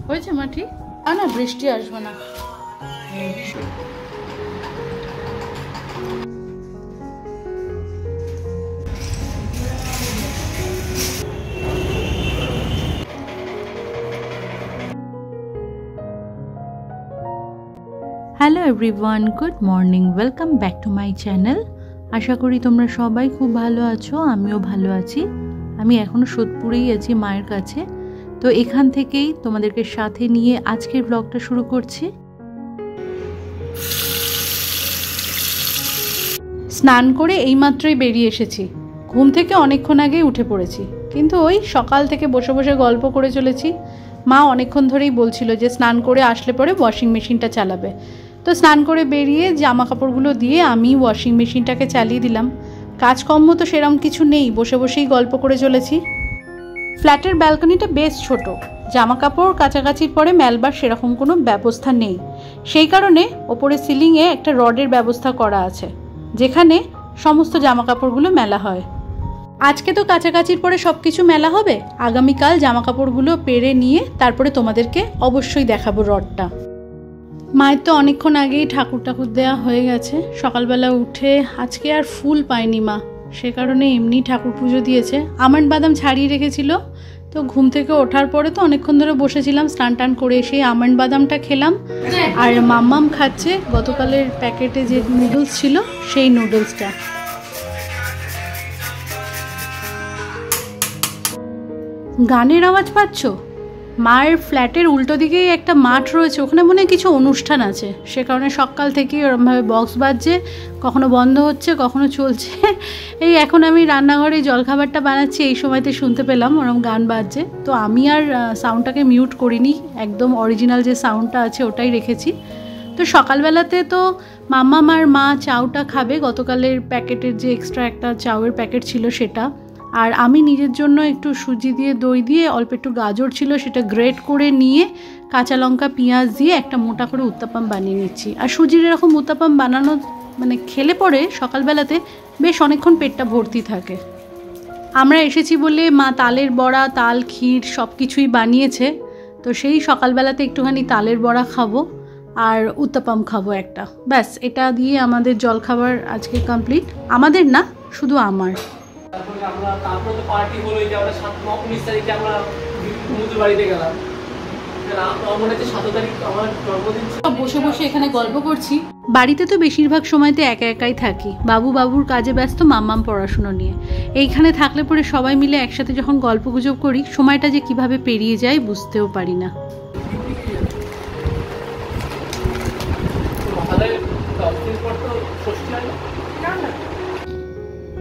হয়েছে মা ঠিক? না বৃষ্টি আসবে না। Hello everyone, good morning, welcome back to my channel. আশা করি তোমরা সবাই খুব ভালো আছো, আমিও ভালো আছি। আমি এখনও সোদপুরেই আছি মায়ের কাছে। তো এখান থেকেই তোমাদেরকে সাথে নিয়ে আজকের ব্লগটা শুরু করছি। স্নান করে এইমাত্রই বেরিয়ে এসেছি। ঘুম থেকে অনেকক্ষণ আগেই উঠে পড়েছি, কিন্তু ওই সকাল থেকে বসে বসে গল্প করে চলেছি। মা অনেকক্ষণ ধরেই বলছিল যে স্নান করে আসলে পরে ওয়াশিং মেশিনটা চালাবে। তো স্নান করে বেরিয়ে জামা কাপড়গুলো দিয়ে আমি ওয়াশিং মেশিনটাকে চালিয়ে দিলাম। কাজকর্ম তো সেরকম কিছু নেই, বসে বসেই গল্প করে চলেছি। ফ্ল্যাটের ব্যালকনিটা বেশ ছোট, জামা কাপড় কাছাকাছির পরে মেলবার সেরকম কোনো ব্যবস্থা নেই। সেই কারণে ওপরে সিলিংয়ে একটা রডের ব্যবস্থা করা আছে, যেখানে সমস্ত জামা কাপড়গুলো মেলা হয়। আজকে তো কাছাকাছির পরে সব কিছু মেলা হবে, আগামীকাল জামা কাপড়গুলো পেরে নিয়ে তারপরে তোমাদেরকে অবশ্যই দেখাবো রডটা। মায়ের তো অনেকক্ষণ আগেই ঠাকুর দেওয়া হয়ে গেছে। সকালবেলা উঠে আজকে আর ফুল পায়নি মা, সে কারণে এমনি ঠাকুর পুজো দিয়েছে। আমন্ড বাদাম ছাড়িয়ে রেখেছিল, তো ঘুম থেকে ওঠার পরে তো অনেকক্ষণ ধরে বসেছিলাম, স্নান টান করে এসে আমন্ড বাদামটা খেলাম। আর মাম্মাম খাচ্ছে গতকালের প্যাকেটে যে নুডলস ছিল সেই নুডলসটা। গানের আওয়াজ পাচ্ছ? মায়ের ফ্ল্যাটের উল্টো দিকেই একটা মাঠ রয়েছে, ওখানে মনে হয় কিছু অনুষ্ঠান আছে, সে কারণে সকাল থেকেই ওরমভাবে বক্স বাজছে, কখনো বন্ধ হচ্ছে কখনো চলছে। এই এখন আমি রান্নাঘরে জলখাবারটা বানাচ্ছি, এই সময়তে শুনতে পেলাম ওরম গান বাজছে। তো আমি আর সাউন্ডটাকে মিউট করিনি, একদম অরিজিনাল যে সাউন্ডটা আছে ওটাই রেখেছি। তো সকালবেলাতে তো মাম্মা আর মা চাউটা খাবে, গতকালের প্যাকেটের যে এক্সট্রা একটা চাউয়ের প্যাকেট ছিল সেটা। আর আমি নিজের জন্য একটু সুজি দিয়ে দই দিয়ে অল্প একটু গাজর ছিল সেটা গ্রেট করে নিয়ে কাঁচা লঙ্কা পেঁয়াজ দিয়ে একটা মোটা করে উত্তাপাম বানিয়ে নিচ্ছি। আর সুজির এরকম উত্তাপাম বানানো মানে খেলে পরে সকালবেলাতে বেশ অনেকক্ষণ পেটটা ভর্তি থাকে। আমরা এসেছি বলে মা তালের বড়া, তাল ক্ষীর সব কিছুই বানিয়েছে। তো সেই সকালবেলাতে একটুখানি তালের বড়া খাবো আর উত্তাপাম খাবো একটা, ব্যাস এটা দিয়ে আমাদের জলখাবার আজকে কমপ্লিট। আমাদের না, শুধু আমার। তারপরে তো পার্টি হলো, এই যে আমরা 19 তারিখে আমরা বন্ধুদের বাড়িতে গেলাম। মনে হচ্ছে 7 তারিখ আমার জন্মদিন। বসে বসে এখানে গল্প করছি। বাড়িতে তো বেশিরভাগ সময়তে একা একাই থাকি, বাবুর কাজে ব্যস্ত, মাম্মাম পড়াশুনো নিয়ে। এইখানে থাকলে পরে সবাই মিলে একসাথে যখন গল্প গুজব করি, সময়টা যে কিভাবে পেরিয়ে যায় বুঝতেও পারি না।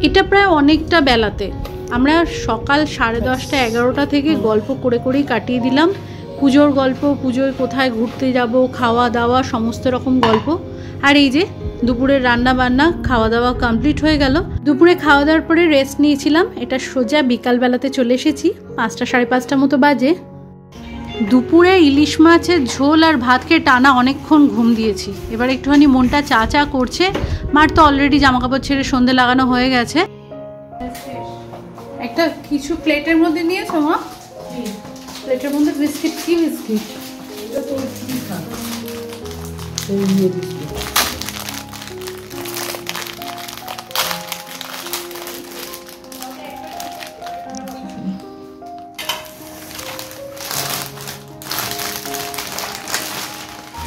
এটা প্রায় অনেকটা বেলাতে, আমরা সকাল 10:30 11টা থেকে গল্প করে করেই কাটিয়ে দিলাম। পুজোর গল্প, পুজোয় কোথায় ঘুরতে যাব, খাওয়া দাওয়া, সমস্ত রকম গল্প। আর এই যে দুপুরের রান্না বান্না, খাওয়া দাওয়া কমপ্লিট হয়ে গেল। দুপুরে খাওয়া দাওয়ার পরে রেস্ট নিয়েছিলাম। এটা সোজা বিকালবেলাতে চলে এসেছি, 5টা 5:30 মতো বাজে। দুপুরে ইলিশ মাছের ঝোল আর ভাত খেয়ে টানা অনেকক্ষণ ঘুম দিয়েছি। এবার একটুখানি মনটা চা চা করছে। মার তো অলরেডি জামাকাপড় ছেড়ে সন্ধে লাগানো হয়ে গেছে। একটা কিছু প্লেটের মধ্যে নিয়েছো মা? প্লেটের মধ্যে বিস্কিট। কি বিস্কিট?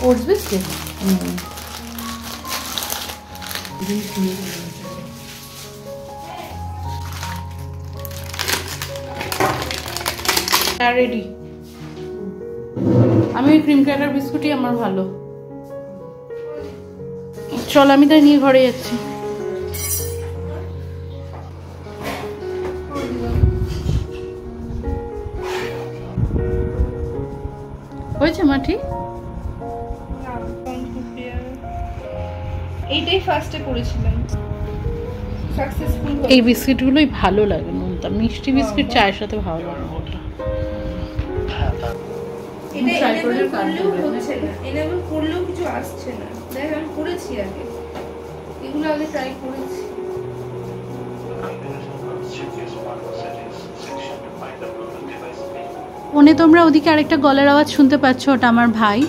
Oats biscuit. রেডি। আমি ওই ক্রিম ক্র্যাকার বিস্কুটই আমার ভালো। চল আমি তাই নিয়ে ঘরে যাচ্ছি। হয়েছে মা ঠিক? এইটাই ফার্স্টে করেছিলাম, সাকসেসফুল। এই বিস্কিটগুলোই ভালো লাগে, নুনটা মিষ্টি বিস্কিট চায়ের সাথে ভালো লাগে। এটা এনেবল করলেও হচ্ছে না, এনেবল করলেও কিছু আসছে না। দেখ আমি করেছি আগে, এগুলো আগে ট্রাই করেছি। ফোনে তোমরা ওদিকে আরেকটা গলার আওয়াজ শুনতে পাচ্ছ, ওটা আমার ভাই।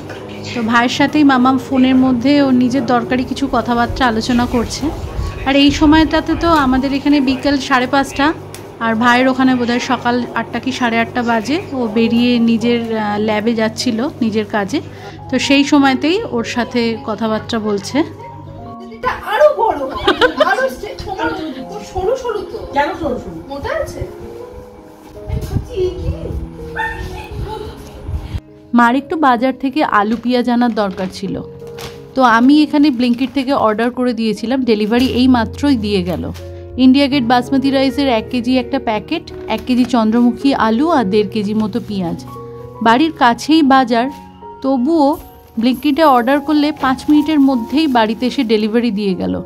তো ভাইয়ের সাথেই মামাম ফোনের মধ্যে ওর নিজের দরকারি কিছু কথাবার্তা আলোচনা করছে। আর এই সময়টাতে তো আমাদের এখানে বিকেল 5:30, আর ভাইয়ের ওখানে বোধহয় সকাল 8টা কি 8:30 বাজে। ও বেরিয়ে নিজের ল্যাবে যাচ্ছিল নিজের কাজে, তো সেই সময়তেই ওর সাথে কথাবার্তা বলছে। আরো বড়, আরো সরু সরু তো কেন সরু সরু? মোটা আছে। মার একটু বাজার থেকে আলু পেঁয়াজ আনার দরকার ছিল, তো আমি এখানে ব্লিঙ্কিট থেকে অর্ডার করে দিয়েছিলাম। ডেলিভারি এই মাত্রই দিয়ে গেল। ইন্ডিয়া গেট বাসমতি রাইসের 1 কেজি একটা প্যাকেট, 1 কেজি চন্দ্রমুখী আলু আর 1.5 কেজি মতো পেঁয়াজ। বাড়ির কাছেই বাজার, তবুও ব্লিঙ্কিটে অর্ডার করলে 5 মিনিটের মধ্যেই বাড়িতে এসে ডেলিভারি দিয়ে গেল।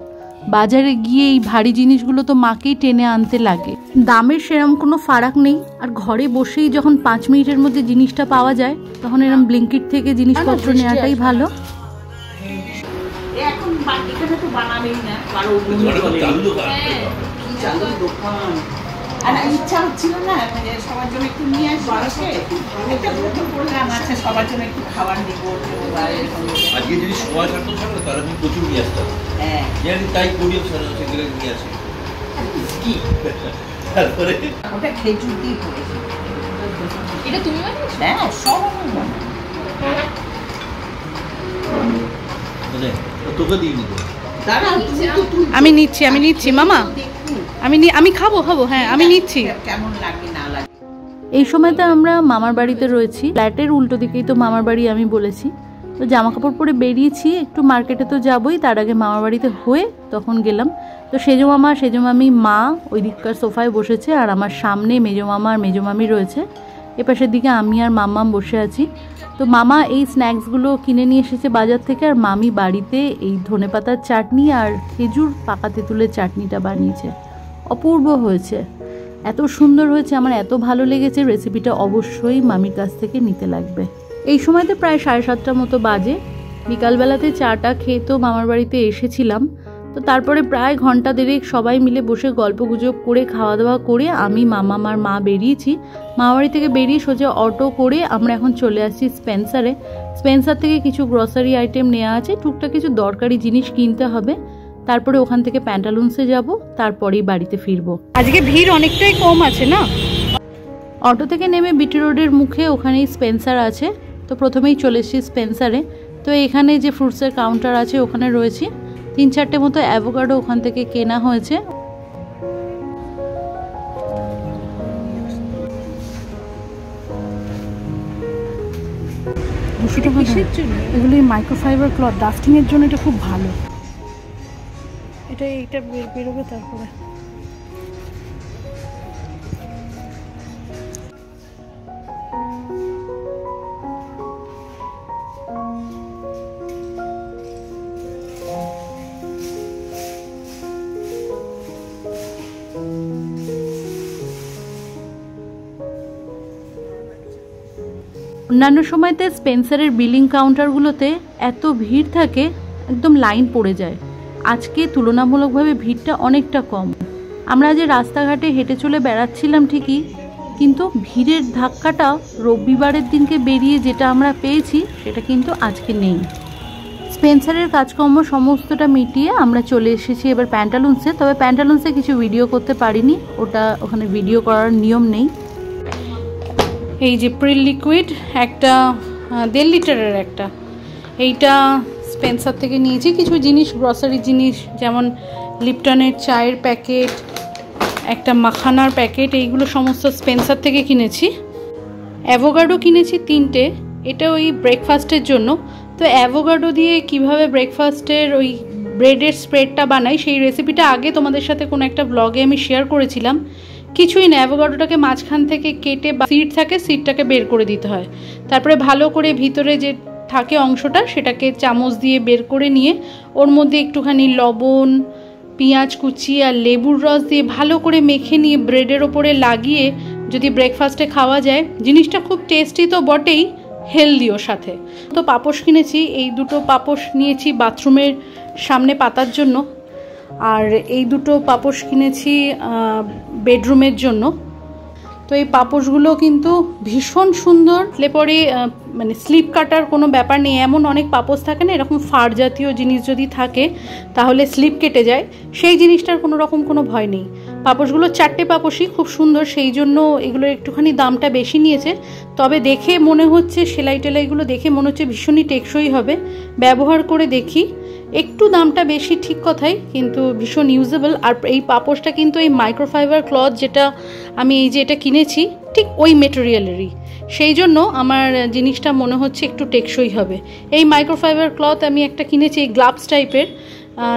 বাজারে গিয়ে এই ভারী জিনিসগুলো তো মাকেই টেনে আনতে লাগে। দামের সেরকম কোনো ফারাক নেই, আর ঘরে বসেই যখন 5 মিনিটের মধ্যে জিনিসটা পাওয়া যায়, তখন এরকম ব্লিঙ্কিট থেকে জিনিসপত্র নেওয়াটাই ভালো। এখন এখানে তো বানাবেই না, আর ইচ্ছা হচ্ছিল না সবার জন্য একটু নিয়ে আসবে, একটা বোতল করলাম, আচ্ছা সবার জন্য একটু খাবার নিবো। আজকে যদি সময় থাকতো থাকলে তাহলে আমি প্রচুর নিয়ে আসতাম। হ্যাঁ জানি, তাই করি সেগুলো নিয়ে আসি। তারপরে ওটা খেজুর দিয়ে করেছি। এটা তুমি বানিয়েছো? হ্যাঁ, সব মানে তোকে দিয়ে নিত। আমি নিচ্ছি মামা, আমি খাবো হ্যাঁ, আমি নিচ্ছি। কেমন লাগে না লাগে। এই সময়তে আমরা মামার বাড়িতে রয়েছি, ফ্ল্যাটের উল্টো দিকেই তো মামার বাড়ি আমি বলেছি। তো জামা কাপড় পরে বেরিয়েছি, একটু মার্কেটে তো যাবোই, তার আগে মামার বাড়িতে হয়ে তখন গেলাম। তো সেজো মামা সেজো মামি মা ওই দিককার সোফায় বসেছে, আর আমার সামনে মেজো মামা আর মেজো মামি রয়েছে। এপাশের দিকে আমি আর মাম্মাম বসে আছি। তো মামা এই স্ন্যাক্সগুলো কিনে নিয়ে এসেছে বাজার থেকে, আর মামি বাড়িতে এই ধনেপাতার চাটনি আর খেজুর পাকা তেঁতুলের চাটনিটা বানিয়েছে। অপূর্ব হয়েছে, এত সুন্দর হয়েছে, আমার এত ভালো লেগেছে। রেসিপিটা অবশ্যই মামির কাছ থেকে নিতে লাগবে। এই সময়তে প্রায় 7:30 মতো বাজে। বিকালবেলাতে চাটা খেয়ে তো মামার বাড়িতে এসেছিলাম। তো তারপরে প্রায় ঘন্টা দেড়েক সবাই মিলে বসে গল্পগুজব করে খাওয়া দাওয়া করে আমি মামা আর মা বেরিয়েছি। মামাবাড়ি থেকে বেরিয়ে সোজা অটো করে আমরা এখন চলে আসছি স্পেন্সারে। স্পেন্সার থেকে কিছু গ্রসারি আইটেম নেওয়া আছে, টুকটাক কিছু দরকারি জিনিস কিনতে হবে। তারপরে ওখান থেকে প্যান্টালুন্সে যাব, তারপরেই বাড়িতে ফিরবো। আজকে ভিড় অনেকটাই কম আছে না। অটো থেকে নেমে বিটি রোডের মুখে ওখানেই স্পেন্সার আছে। তো প্রথমেই চলে এসেছি স্পেন্সারে। তো এখানে যে ফ্রুটসের কাউন্টার আছে ওখানে রয়েছি। 3-4টে মতো অ্যাভোকাডো ওখান থেকে কেনা হয়েছে। এগুলি মাইক্রোফাইবার ক্লথ, ডাস্টিংয়ের জন্য এটা খুব ভালো। এইটা বেরোবে তারপরে। অন্যান্য সময়তে স্পেন্সারের বিলিং কাউন্টারগুলোতে এত ভিড় থাকে, একদম লাইন পড়ে যায়। আজকে তুলনামূলকভাবে ভিড়টা অনেকটা কম। আমরা যে রাস্তাঘাটে হেঁটে চলে বেড়াচ্ছিলাম ঠিকই, কিন্তু ভিড়ের ধাক্কাটা রবিবারের দিনকে বেরিয়ে যেটা আমরা পেয়েছি সেটা কিন্তু আজকে নেই। স্পেন্সারের কাজকর্ম সমস্তটা মিটিয়ে আমরা চলে এসেছি এবার প্যান্টালুন্সে। তবে প্যান্টালুন্সে কিছু ভিডিও করতে পারিনি, ওখানে ভিডিও করার নিয়ম নেই। এই যে প্রিল লিকুইড একটা 1.5 লিটারের একটা, এইটা স্পেন্সার থেকে নিয়েছি। কিছু জিনিস গ্রসারি জিনিস যেমন লিপটনের চায়ের প্যাকেট, একটা মাখানার প্যাকেট, এইগুলো সমস্ত স্পেন্সার থেকে কিনেছি। অ্যাভোকাডো কিনেছি 3টে, এটা ওই ব্রেকফাস্টের জন্য। তো অ্যাভোকাডো দিয়ে কিভাবে ব্রেকফাস্টের ওই ব্রেডের স্প্রেডটা বানাই সেই রেসিপিটা আগে তোমাদের সাথে কোনো একটা ব্লগে আমি শেয়ার করেছিলাম। কিছুই না, অ্যাভোকাডোটাকে মাঝখান থেকে কেটে সিড থাকে, সিডটাকে বের করে দিতে হয়। তারপরে ভালো করে ভিতরে যে থাকে অংশটা সেটাকে চামচ দিয়ে বের করে নিয়ে ওর মধ্যে একটুখানি লবণ, পেঁয়াজ কুচি আর লেবুর রস দিয়ে ভালো করে মেখে নিয়ে ব্রেডের ওপরে লাগিয়ে যদি ব্রেকফাস্টে খাওয়া যায়, জিনিসটা খুব টেস্টি তো বটেই, হেলদিও সাথে। তো পাপোশ কিনেছি, এই 2টো পাপোশ নিয়েছি বাথরুমের সামনে পাতার জন্য, আর এই 2টো পাপোশ কিনেছি বেডরুমের জন্য। তো এই পাপোশগুলো কিন্তু ভীষণ সুন্দর। পরে মানে স্লিপ কাটার কোনো ব্যাপার নেই। এমন অনেক পাপোশ থাকে না, এরকম ফার জাতীয় জিনিস যদি থাকে তাহলে স্লিপ কেটে যায়, সেই জিনিসটার কোনো রকম কোনো ভয় নেই। পাপোশগুলো 4টে পাপোশই খুব সুন্দর, সেই জন্য এগুলোর একটুখানি দামটা বেশি নিয়েছে। তবে দেখে মনে হচ্ছে, সেলাই টেলাইগুলো দেখে মনে হচ্ছে ভীষণই টেকসই হবে। ব্যবহার করে দেখি, একটু দামটা বেশি ঠিক কথাই, কিন্তু ভীষণ ইউজেবল। আর এই পাপোশটা কিন্তু এই মাইক্রোফাইবার ক্লথ, যেটা আমি এই যে এটা কিনেছি ঠিক ওই মেটেরিয়ালেরই, সেই জন্য আমার জিনিসটা মনে হচ্ছে একটু টেকসই হবে। এই মাইক্রোফাইবার ক্লথ আমি একটা কিনেছি এই গ্লাভস টাইপের,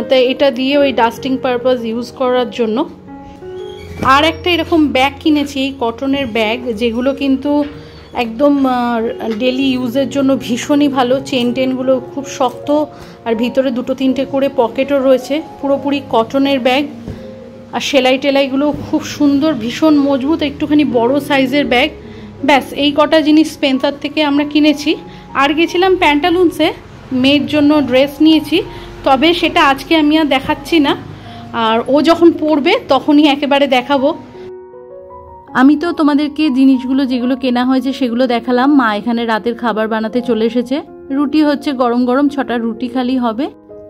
তাই এটা দিয়ে ওই ডাস্টিং পারপাস ইউজ করার জন্য। আর একটা এরকম ব্যাগ কিনেছি, এই কটনের ব্যাগ, যেগুলো কিন্তু একদম ডেলি ইউজের জন্য ভীষণই ভালো। চেন টেনগুলো খুব শক্ত, আর ভিতরে 2-3টে করে পকেটও রয়েছে। পুরোপুরি কটনের ব্যাগ, আর সেলাই টেলাইগুলো খুব সুন্দর, ভীষণ মজবুত, একটুখানি বড় সাইজের ব্যাগ। ব্যাস এই কটা জিনিস স্পেন্সার থেকে আমরা কিনেছি। আর গেছিলাম প্যান্টালুন্সে, মেয়ের জন্য ড্রেস নিয়েছি, তবে সেটা আজকে আমি আর দেখাচ্ছি না, আর ও যখন পরবে তখনই একেবারে দেখাবো। আমি তো তোমাদেরকে জিনিসগুলো যেগুলো কেনা হয়েছে সেগুলো দেখালাম। মা এখানে রাতের খাবার বানাতে চলে এসেছে। রুটি হচ্ছে, গরম গরম 6টা রুটি খালি হবে।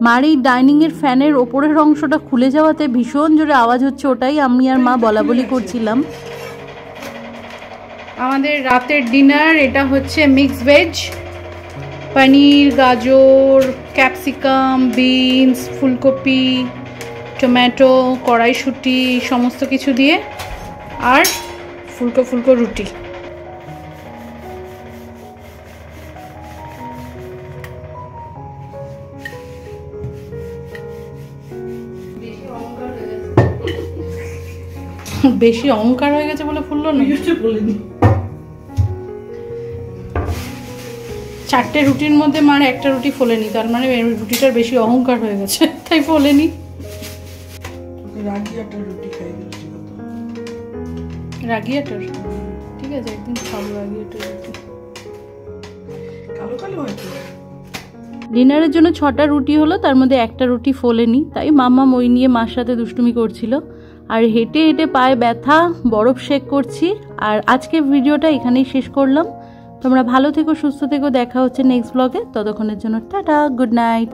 মার এই ডাইনিংয়ের ফ্যানের ওপরের অংশটা খুলে যাওয়াতে ভীষণ জোরে আওয়াজ হচ্ছে, ওটাই আমি আর মা বলাবলি করছিলাম। আমাদের রাতের ডিনার এটা হচ্ছে মিক্স ভেজ, পনির, গাজর, ক্যাপসিকাম, বিনস, ফুলকপি, টমেটো, কড়াইশুঁটি সমস্ত কিছু দিয়ে, আর ফুলকো ফুলকো রুটি। বেশি অহংকার হয়ে গেছে বলে ফুললো না, বলিনি। 4টে রুটির মধ্যে মার একটা রুটি ফোলেনি, তার মানে রুটিটার বেশি অহংকার হয়ে গেছে, তাই ফোলেনি। রাগিয়াটার ঠিক আছে, একদিন খাবো রাগিয়াটার রুটি। ডিনারের জন্য 6টা রুটি হলো, তার মধ্যে একটা রুটি ফোলেনি, তাই মাম্মা ওই নিয়ে মার সাথে দুষ্টুমি করছিল। আর হেঁটে হেঁটে পায়ে ব্যথা, বরফ শেক করছি। আর আজকের ভিডিওটা এখানেই শেষ করলাম। তোমরা ভালো থেকো, সুস্থ থেকো, দেখা হচ্ছে নেক্সট ব্লগে। ততক্ষণের জন্য টাটা, গুড নাইট।